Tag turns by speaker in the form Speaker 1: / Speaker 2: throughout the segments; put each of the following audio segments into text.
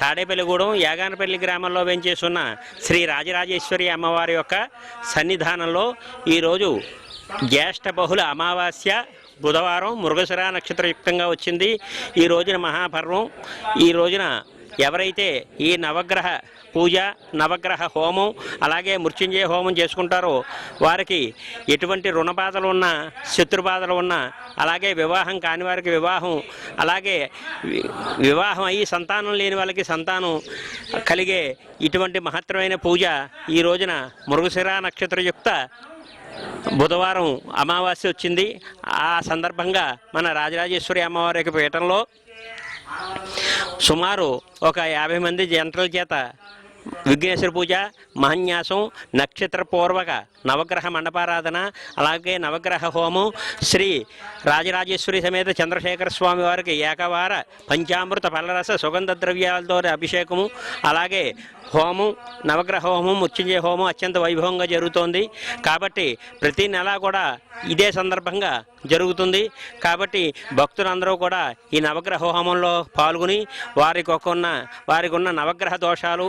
Speaker 1: తాడేపల్లిగూడెం యాగానపల్లి గ్రామంలో వెంచేసున్న శ్రీ రాజరాజేశ్వరి అమ్మవారి యొక్క సన్నిధానంలో ఈరోజు జ్యేష్ఠ బహుళ అమావాస్య బుధవారం మృగశిర నక్షత్రయుక్తంగా వచ్చింది. ఈ రోజున మహాపర్వం. ఈ రోజున ఎవరైతే ఈ నవగ్రహ పూజ, నవగ్రహ హోమం, అలాగే మృత్యుంజయ హోమం చేసుకుంటారో వారికి ఎటువంటి రుణ బాధలు ఉన్నా, శత్రు బాధలు ఉన్నా, అలాగే వివాహం కాని వారికి వివాహం, అలాగే వివాహం అయ్యి సంతానం లేని వాళ్ళకి సంతానం కలిగే ఇటువంటి మహత్తరమైన పూజ ఈ రోజున మృగశిర నక్షత్రయుక్త బుధవారం అమావాస్య వచ్చింది. ఆ సందర్భంగా మన రాజరాజేశ్వరి అమ్మవారి యొక్క పీఠంలో సుమారు ఒక 50 మంది జంటల చేత విఘ్నేశ్వర పూజ, మహన్యాసం, నక్షత్రపూర్వక నవగ్రహ మండపారాధన, అలాగే నవగ్రహ హోమం, శ్రీ రాజరాజేశ్వరి సమేత చంద్రశేఖర స్వామి వారికి ఏకవార పంచామృత ఫలరస సుగంధ ద్రవ్యాలతో అభిషేకము, అలాగే హోమం, నవగ్రహ హోమం, మృత్యుంజయ హోమం అత్యంత వైభవంగా జరుగుతోంది. కాబట్టి ప్రతి నెల కూడా ఇదే సందర్భంగా జరుగుతుంది. కాబట్టి భక్తులందరూ కూడా ఈ నవగ్రహ హోమంలో పాల్గొని వారికి ఉన్న నవగ్రహ దోషాలు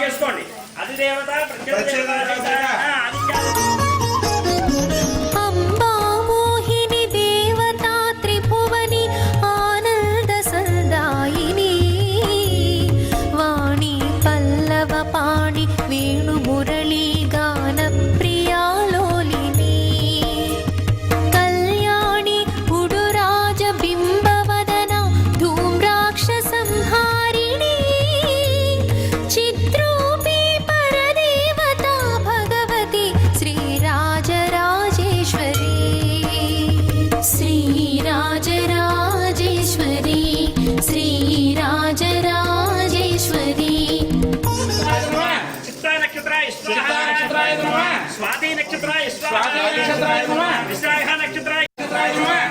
Speaker 1: చేసుకోండి అధిదేవత स्वाति नक्षत्राय विशाख नक्षत्राय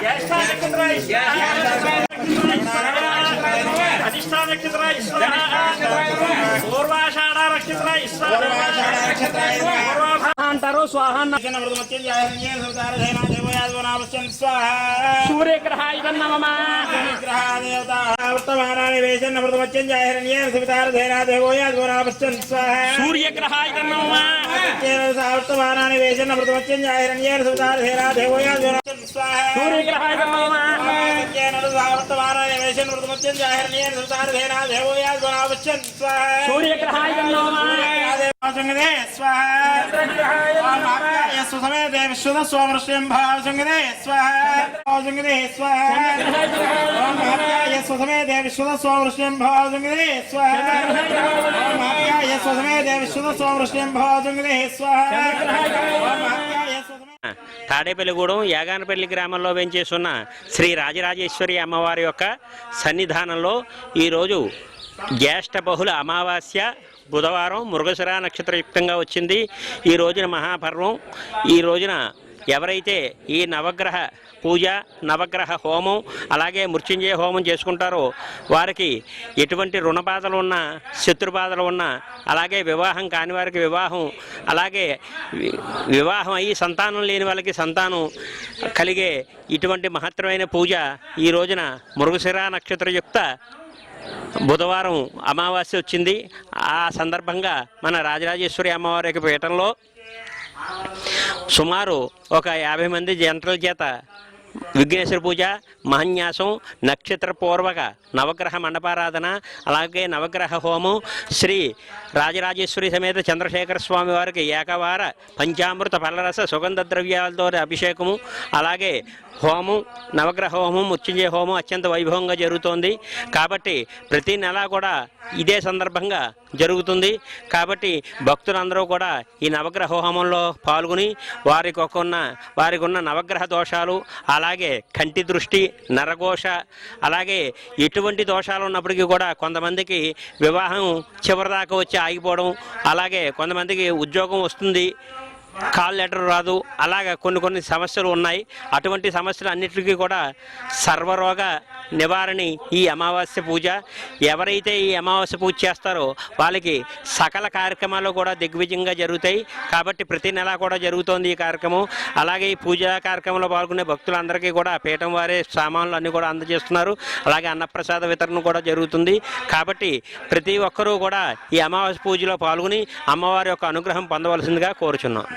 Speaker 1: ज्येष्ठ नक्षत्राय अधिष्ठा नक्षत्राय पूर्वाषाढ़ नक्षत्राय अंटारो स्वाहा सूर्य ग्रहाय नमः सूर्य ग्रहाय नमः తాడేపల్లిగూడెం యాగానపల్లి గ్రామంలో వెంచేస్తున్న శ్రీ రాజరాజేశ్వరి అమ్మవారి యొక్క సన్నిధానంలో ఈరోజు జ్యేష్ఠ బహుళ అమావాస్య బుధవారం మృగశిర నక్షత్రయుక్తంగా వచ్చింది. ఈ రోజున మహాపర్వం. ఈ రోజున ఎవరైతే ఈ నవగ్రహ పూజ నవగ్రహ హోమం అలాగే మృత్యుంజయ హోమం చేసుకుంటారో వారికి ఎటువంటి రుణ బాధలు ఉన్నా శత్రు బాధలు ఉన్నా అలాగే వివాహం కాని వారికి వివాహం అలాగే వివాహం అయ్యి సంతానం లేని వాళ్ళకి సంతానం కలిగే ఇటువంటి మహత్తరమైన పూజ ఈ రోజున మృగశిర నక్షత్రయుక్త బుధవారం అమావాస్య వచ్చింది. ఆ సందర్భంగా మన రాజరాజేశ్వరి అమ్మవారి యొక్క పీఠంలో సుమారు ఒక 50 మంది జంటల చేత విఘ్నేశ్వర పూజ మహన్యాసం నక్షత్రపూర్వక నవగ్రహ మండపారాధన అలాగే నవగ్రహ హోమం శ్రీ రాజరాజేశ్వరి సమేత చంద్రశేఖర స్వామి వారికి ఏకవార పంచామృత ఫలరస సుగంధ ద్రవ్యాలతో అభిషేకము అలాగే హోమం నవగ్రహ హోమం మృత్యుంజయ హోమం అత్యంత వైభవంగా జరుగుతోంది. కాబట్టి ప్రతి నెల కూడా ఇదే సందర్భంగా జరుగుతుంది. కాబట్టి భక్తులందరూ కూడా ఈ నవగ్రహ హోమంలో పాల్గొని వారికి ఉన్న నవగ్రహ దోషాలు అలాగే కంటి దృష్టి నరఘోష అలాగే ఎటువంటి దోషాలు ఉన్నప్పటికీ కూడా కొంతమందికి వివాహం చివరిదాకా వచ్చి ఆగిపోవడం అలాగే కొంతమందికి ఉద్యోగం వస్తుంది కాల్ లెటర్ రాదు అలాగా కొన్ని సమస్యలు ఉన్నాయి. అటువంటి సమస్యలు అన్నిటికీ కూడా సర్వరోగ నివారణి ఈ అమావాస్య పూజ. ఎవరైతే ఈ అమావాస్య పూజ చేస్తారో వాళ్ళకి సకల కార్యక్రమాలు కూడా దిగ్విజయంగా జరుగుతాయి. కాబట్టి ప్రతి నెల కూడా జరుగుతోంది ఈ కార్యక్రమం. అలాగే ఈ పూజా కార్యక్రమంలో పాల్గొనే భక్తులందరికీ కూడా పీఠం వారే సామాన్లు అన్నీ కూడా అందజేస్తున్నారు. అలాగే అన్నప్రసాద వితరణ కూడా జరుగుతుంది. కాబట్టి ప్రతి ఒక్కరూ కూడా ఈ అమావాస్య పూజలో పాల్గొని అమ్మవారి యొక్క అనుగ్రహం పొందవలసిందిగా కోరుచున్నాం.